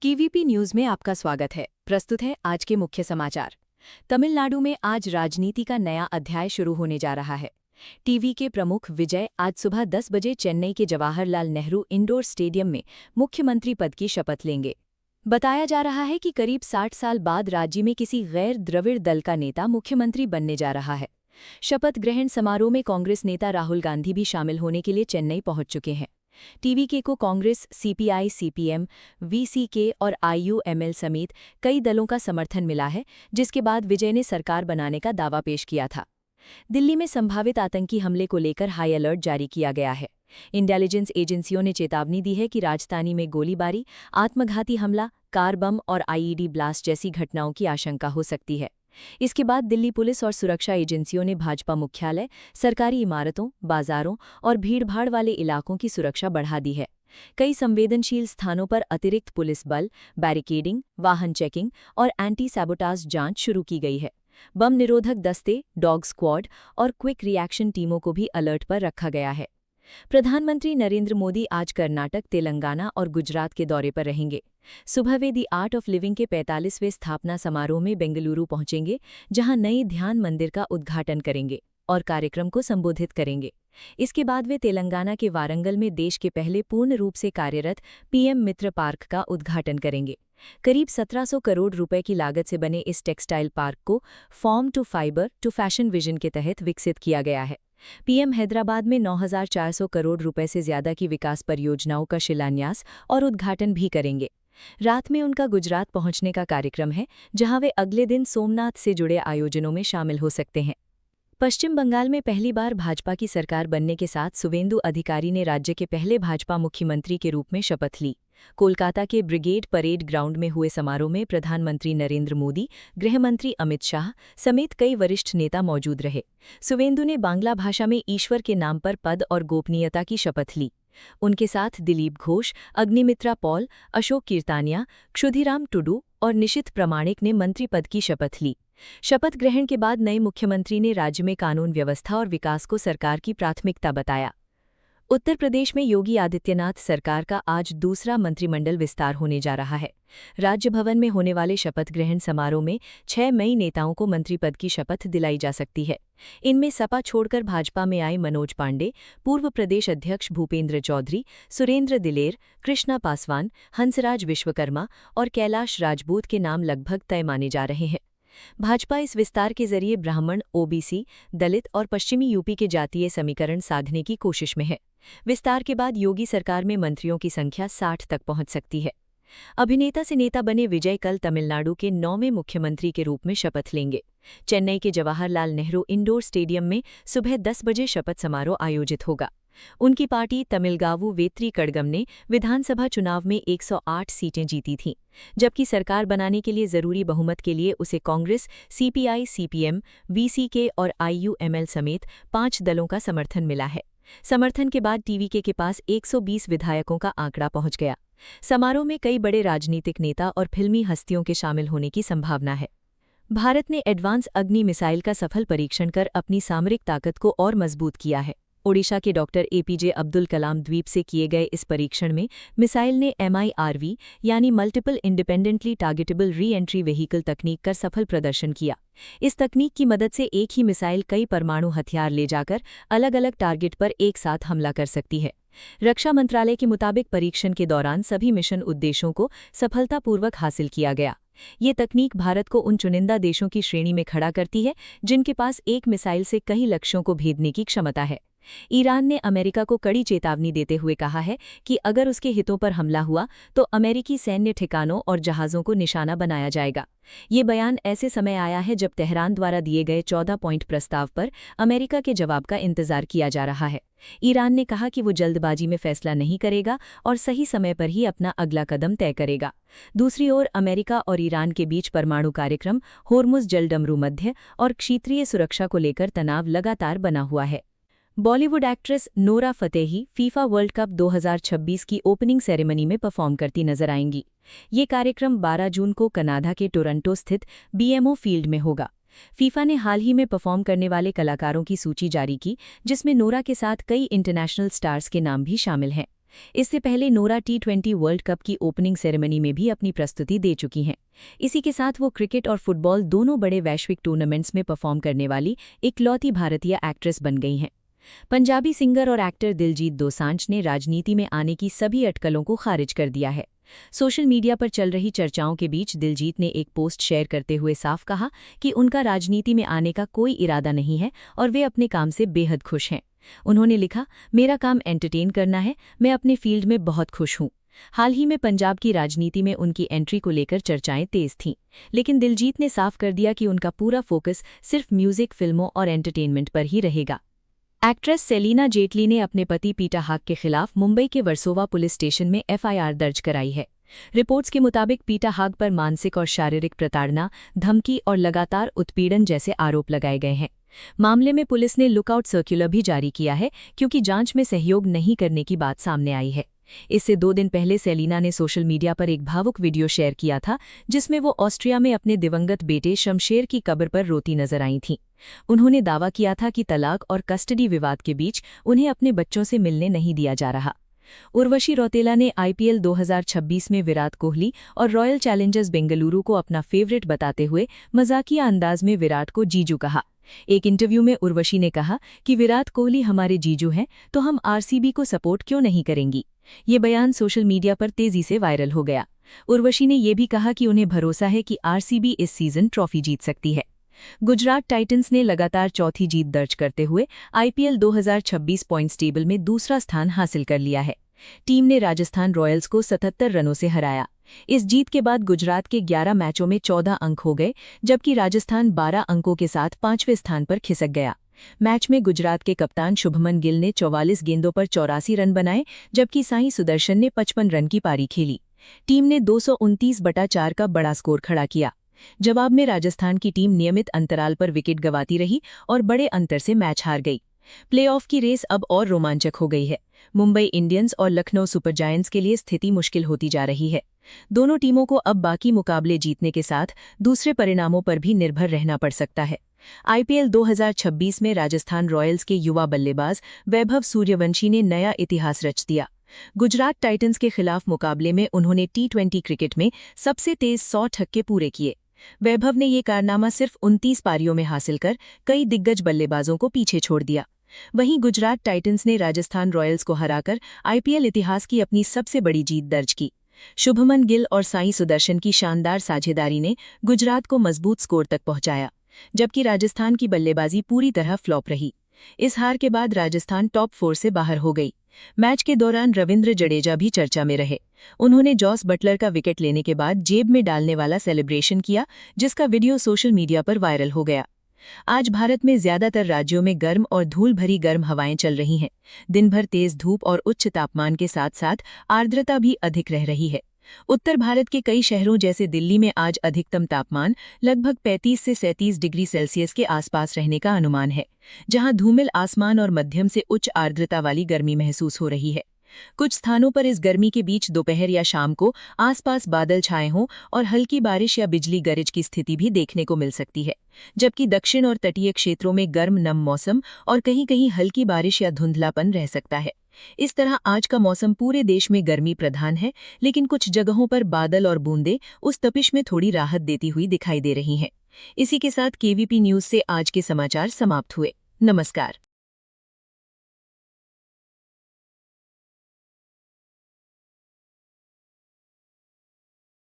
KVP news में आपका स्वागत है। प्रस्तुत है आज के मुख्य समाचार। तमिलनाडु में आज राजनीति का नया अध्याय शुरू होने जा रहा है। टीवी के प्रमुख विजय आज सुबह 10 बजे चेन्नई के जवाहरलाल नेहरू इंडोर स्टेडियम में मुख्यमंत्री पद की शपथ लेंगे। बताया जा रहा है कि करीब 60 साल बाद राज्य में किसी गैर द्रविड़ दल का नेता मुख्यमंत्री बनने जा रहा है। शपथ ग्रहण समारोह में कांग्रेस नेता राहुल गांधी भी शामिल होने के लिए चेन्नई पहुंच चुके हैं। टीवीके को कांग्रेस, सीपीआई, सीपीएम, वीसीके और आईयूएमएल समेत कई दलों का समर्थन मिला है, जिसके बाद विजय ने सरकार बनाने का दावा पेश किया था। दिल्ली में संभावित आतंकी हमले को लेकर हाई अलर्ट जारी किया गया है। इंटेलिजेंस एजेंसियों ने चेतावनी दी है कि राजधानी में गोलीबारी, आत्मघाती हमला, कार बम और आईईडी ब्लास्ट जैसी घटनाओं की आशंका हो सकती है। इसके बाद दिल्ली पुलिस और सुरक्षा एजेंसियों ने भाजपा मुख्यालय, सरकारी इमारतों, बाजारों और भीड़भाड़ वाले इलाकों की सुरक्षा बढ़ा दी है। कई संवेदनशील स्थानों पर अतिरिक्त पुलिस बल, बैरिकेडिंग, वाहन चेकिंग और एंटी सैबोटाज जांच शुरू की गई है। बम निरोधक दस्ते, डॉग स्क्वाड और क्विक रिएक्शन टीमों को भी अलर्ट पर रखा गया है। प्रधानमंत्री नरेंद्र मोदी आज कर्नाटक, तेलंगाना और गुजरात के दौरे पर रहेंगे। सुबह वे दी आर्ट ऑफ लिविंग के 45वें स्थापना समारोह में बेंगलुरु पहुंचेंगे, जहां नई ध्यान मंदिर का उद्घाटन करेंगे और कार्यक्रम को संबोधित करेंगे। इसके बाद वे तेलंगाना के वारंगल में देश के पहले पूर्ण रूप से कार्यरत पीएम मित्र पार्क का उद्घाटन करेंगे। करीब 1700 करोड़ रुपए की लागत से बने इस टेक्सटाइल पार्क को farm to fibre to fashion vision के तहत विकसित किया गया है। पीएम हैदराबाद में 9400 करोड़ रुपए से ज्यादा की विकास परियोजनाओं का शिलान्यास और उद्घाटन भी करेंगे। रात में उनका गुजरात पहुंचने का कार्यक्रम है, जहां वे अगले दिन सोमनाथ से जुड़े आयोजनों में शामिल हो सकते हैं। पश्चिम बंगाल में पहली बार भाजपा की सरकार बनने के साथ सुवेंदु अधिकारी ने राज्य के पहले भाजपा मुख्यमंत्री के रूप में शपथ ली। कोलकाता के ब्रिगेड परेड ग्राउंड में हुए समारोह में प्रधानमंत्री नरेंद्र मोदी, गृहमंत्री अमित शाह समेत कई वरिष्ठ नेता मौजूद रहे। सुवेंदु ने बांग्ला भाषा में ईश्वर के नाम पर पद और गोपनीयता की शपथ ली। उनके साथ दिलीप घोष, अग्निमित्रा पॉल, अशोक कीर्तानिया, क्षुधिराम टुडू और निशित प्रमाणिक ने मंत्री पद की शपथ ली। शपथ ग्रहण के बाद नए मुख्यमंत्री ने राज्य में कानून व्यवस्था और विकास को सरकार की प्राथमिकता बताया। उत्तर प्रदेश में योगी आदित्यनाथ सरकार का आज दूसरा मंत्रिमंडल विस्तार होने जा रहा है। राज्य भवन में होने वाले शपथ ग्रहण समारोह में 6 मई नेताओं को मंत्री पद की शपथ दिलाई जा सकती है। इनमें सपा छोड़कर भाजपा में आए मनोज पांडे, पूर्व प्रदेश अध्यक्ष भूपेंद्र चौधरी, सुरेंद्र दिलेर, कृष्णा पासवान, हंसराज विश्वकर्मा और कैलाश राजपूत के नाम लगभग तय माने जा रहे हैं। भाजपा इस विस्तार के जरिए ब्राह्मण, ओबीसी, दलित और पश्चिमी यूपी के जातीय समीकरण साधने की कोशिश में है। विस्तार के बाद योगी सरकार में मंत्रियों की संख्या 60 तक पहुंच सकती है। अभिनेता से नेता बने विजय कल तमिलनाडु के 9वें मुख्यमंत्री के रूप में शपथ लेंगे। चेन्नई के जवाहरलाल नेहरू इंडोर स्टेडियम में सुबह 10 बजे शपथ समारोह आयोजित होगा। उनकी पार्टी तमिलगावु वेत्री कड़गम ने विधानसभा चुनाव में 108 सीटें जीती थीं, जबकि सरकार बनाने के लिए जरूरी बहुमत के लिए उसे कांग्रेस, सीपीआई, सीपीएम, वीसीके और आईयूएमएल समेत 5 दलों का समर्थन मिला है। समर्थन के बाद टीवीके के पास 120 विधायकों का आंकड़ा पहुंच गया। समारोह में कई बड़े राजनीतिक नेता और फिल्मी हस्तियों के शामिल होने की संभावना है। भारत ने एडवांस अग्नि मिसाइल का सफल परीक्षण कर अपनी सामरिक ताकत को और मजबूत किया है। ओडिशा के डॉक्टर एपीजे अब्दुल कलाम द्वीप से किए गए इस परीक्षण में मिसाइल ने MIRV यानी multiple independently targetable re entry vehicle तकनीक का सफल प्रदर्शन किया। इस तकनीक की मदद से एक ही मिसाइल कई परमाणु हथियार ले जाकर अलग अलग टारगेट पर एक साथ हमला कर सकती है। रक्षा मंत्रालय के मुताबिक परीक्षण के दौरान सभी मिशन उद्देश्यों को सफलतापूर्वक हासिल किया गया। ये तकनीक भारत को उन चुनिंदा देशों की श्रेणी में खड़ा करती है जिनके पास एक मिसाइल से कई लक्ष्यों को भेदने की क्षमता है। ईरान ने अमेरिका को कड़ी चेतावनी देते हुए कहा है कि अगर उसके हितों पर हमला हुआ तो अमेरिकी सैन्य ठिकानों और जहाज़ों को निशाना बनाया जाएगा। ये बयान ऐसे समय आया है जब तेहरान द्वारा दिए गए 14 पॉइंट प्रस्ताव पर अमेरिका के जवाब का इंतजार किया जा रहा है। ईरान ने कहा कि वो जल्दबाजी में फैसला नहीं करेगा और सही समय पर ही अपना अगला कदम तय करेगा। दूसरी ओर अमेरिका और ईरान के बीच परमाणु कार्यक्रम, होर्मुज जलडमरू मध्य और क्षेत्रीय सुरक्षा को लेकर तनाव लगातार बना हुआ है। Bollywood actress Nora Fatehi FIFA world cup 2026 की ओपनिंग सेरेमनी में परफॉर्म करती नजर आएंगी। ये कार्यक्रम 12 जून को कनाडा के टोरंटो स्थित BMO फील्ड में होगा। फीफा ने हाल ही में परफॉर्म करने वाले कलाकारों की सूची जारी की, जिसमें नोरा के साथ कई इंटरनेशनल स्टार्स के नाम भी शामिल हैं। इससे पहले नोरा T20 वर्ल्ड कप की ओपनिंग सेरेमनी में भी अपनी प्रस्तुति दे चुकी हैं। इसी के साथ वो क्रिकेट और फुटबॉल दोनों बड़े वैश्विक टूर्नामेंट्स में परफॉर्म करने वाली इकलौती भारतीय एक्ट्रेस बन गई हैं। पंजाबी सिंगर और एक्टर दिलजीत दोसांझ ने राजनीति में आने की सभी अटकलों को खारिज कर दिया है। सोशल मीडिया पर चल रही चर्चाओं के बीच दिलजीत ने एक पोस्ट शेयर करते हुए साफ कहा कि उनका राजनीति में आने का कोई इरादा नहीं है और वे अपने काम से बेहद खुश हैं। उन्होंने लिखा, मेरा काम एंटरटेन करना है, मैं अपने फील्ड में बहुत खुश हूँ। हाल ही में पंजाब की राजनीति में उनकी एंट्री को लेकर चर्चाएं तेज थीं, लेकिन दिलजीत ने साफ कर दिया कि उनका पूरा फोकस सिर्फ म्यूजिक, फिल्मों और एंटरटेनमेंट पर ही रहेगा। एक्ट्रेस सेलिना जेटली ने अपने पति पीटर हाग के खिलाफ मुंबई के वर्सोवा पुलिस स्टेशन में एफआईआर दर्ज कराई है। रिपोर्ट्स के मुताबिक पीटर हाग पर मानसिक और शारीरिक प्रताड़ना, धमकी और लगातार उत्पीड़न जैसे आरोप लगाए गए हैं। मामले में पुलिस ने लुकआउट सर्कुलर भी जारी किया है, क्योंकि जांच में सहयोग नहीं करने की बात सामने आई है। इससे 2 दिन पहले सेलिना ने सोशल मीडिया पर एक भावुक वीडियो शेयर किया था, जिसमें वो ऑस्ट्रिया में अपने दिवंगत बेटे शमशेर की कब्र पर रोती नजर आई थीं। उन्होंने दावा किया था कि तलाक और कस्टडी विवाद के बीच उन्हें अपने बच्चों से मिलने नहीं दिया जा रहा। उर्वशी रौतेला ने आईपीएल 2026 में विराट कोहली और रॉयल चैलेंजर्स बेंगलुरु को अपना फेवरेट बताते हुए मजाकिया अंदाज में विराट को जीजू कहा। एक इंटरव्यू में उर्वशी ने कहा कि विराट कोहली हमारे जीजू हैं, तो हम आरसीबी को सपोर्ट क्यों नहीं करेंगी। ये बयान सोशल मीडिया पर तेजी से वायरल हो गया। उर्वशी ने यह भी कहा कि उन्हें भरोसा है कि आरसीबी इस सीजन ट्रॉफी जीत सकती है। गुजरात टाइटंस ने लगातार चौथी जीत दर्ज करते हुए आईपीएल 2026 पॉइंट्स टेबल में दूसरा स्थान हासिल कर लिया है। टीम ने राजस्थान रॉयल्स को 77 रनों से हराया। इस जीत के बाद गुजरात के 11 मैचों में 14 अंक हो गए, जबकि राजस्थान 12 अंकों के साथ 5वें स्थान पर खिसक गया। मैच में गुजरात के कप्तान शुभमन गिल ने 44 गेंदों पर 84 रन बनाए, जबकि साई सुदर्शन ने 55 रन की पारी खेली। टीम ने 229/4 का बड़ा स्कोर खड़ा किया। जवाब में राजस्थान की टीम नियमित अंतराल पर विकेट गंवाती रही और बड़े अंतर से मैच हार गई। प्लेऑफ की रेस अब और रोमांचक हो गई है। मुंबई इंडियंस और लखनऊ सुपर जायंट्स के लिए स्थिति मुश्किल होती जा रही है। दोनों टीमों को अब बाकी मुकाबले जीतने के साथ दूसरे परिणामों पर भी निर्भर रहना पड़ सकता है। आईपीएल 2026 में राजस्थान रॉयल्स के युवा बल्लेबाज वैभव सूर्यवंशी ने नया इतिहास रच दिया। गुजरात टाइटंस के खिलाफ मुकाबले में उन्होंने T20 क्रिकेट में सबसे तेज 100 छक्के पूरे किए। वैभव ने ये कारनामा सिर्फ 29 पारियों में हासिल कर कई दिग्गज बल्लेबाजों को पीछे छोड़ दिया। वहीं गुजरात टाइटंस ने राजस्थान रॉयल्स को हराकर आईपीएल इतिहास की अपनी सबसे बड़ी जीत दर्ज की। शुभमन गिल और साई सुदर्शन की शानदार साझेदारी ने गुजरात को मजबूत स्कोर तक पहुंचाया, जबकि राजस्थान की बल्लेबाजी पूरी तरह फ्लॉप रही। इस हार के बाद राजस्थान टॉप 4 से बाहर हो गई। मैच के दौरान रविंद्र जडेजा भी चर्चा में रहे। उन्होंने जॉस बटलर का विकेट लेने के बाद जेब में डालने वाला सेलिब्रेशन किया, जिसका वीडियो सोशल मीडिया पर वायरल हो गया। आज भारत में ज्यादातर राज्यों में गर्म और धूल भरी गर्म हवाएं चल रही हैं। दिन भर तेज धूप और उच्च तापमान के साथ साथ आर्द्रता भी अधिक रह रही है। उत्तर भारत के कई शहरों जैसे दिल्ली में आज अधिकतम तापमान लगभग 35 से 37 डिग्री सेल्सियस के आसपास रहने का अनुमान है, जहां धूमिल आसमान और मध्यम से उच्च आर्द्रता वाली गर्मी महसूस हो रही है। कुछ स्थानों पर इस गर्मी के बीच दोपहर या शाम को आसपास बादल छाए हों और हल्की बारिश या बिजली गरज की स्थिति भी देखने को मिल सकती है, जबकि दक्षिण और तटीय क्षेत्रों में गर्म नम मौसम और कहीं-कहीं हल्की बारिश या धुंधलापन रह सकता है। इस तरह आज का मौसम पूरे देश में गर्मी प्रधान है, लेकिन कुछ जगहों पर बादल और बूंदें उस तपिश में थोड़ी राहत देती हुई दिखाई दे रही हैं। इसी के साथ केवीपी न्यूज से आज के समाचार समाप्त हुए। नमस्कार।